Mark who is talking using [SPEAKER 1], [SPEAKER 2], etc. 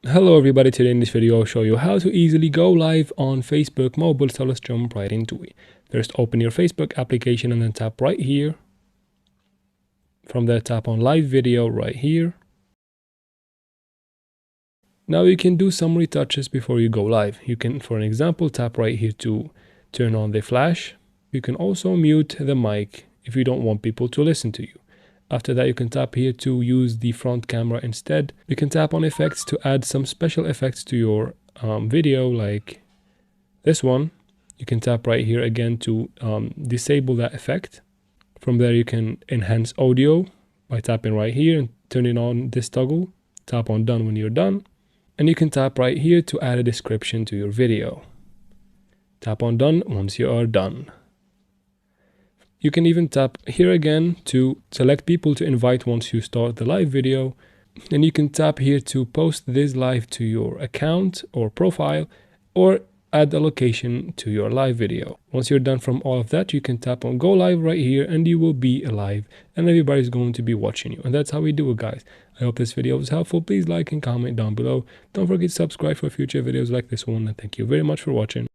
[SPEAKER 1] Hello everybody, today in this video I'll show you how to easily go live on Facebook mobile, so let's jump right into it. First, open your Facebook application and then tap right here. From there, tap on live video right here. Now you can do some retouches before you go live. You can, for an example, tap right here to turn on the flash. You can also mute the mic if you don't want people to listen to you. After that, you can tap here to use the front camera instead. You can tap on effects to add some special effects to your video, like this one. You can tap right here again to disable that effect. From there, you can enhance audio by tapping right here and turning on this toggle. Tap on done when you're done. And you can tap right here to add a description to your video. Tap on done once you are done. You can even tap here again to select people to invite once you start the live video. And you can tap here to post this live to your account or profile, or add a location to your live video. Once you're done from all of that, you can tap on go live right here and you will be live and everybody's going to be watching you. And that's how we do it, guys. I hope this video was helpful. Please like and comment down below. Don't forget to subscribe for future videos like this one, and thank you very much for watching.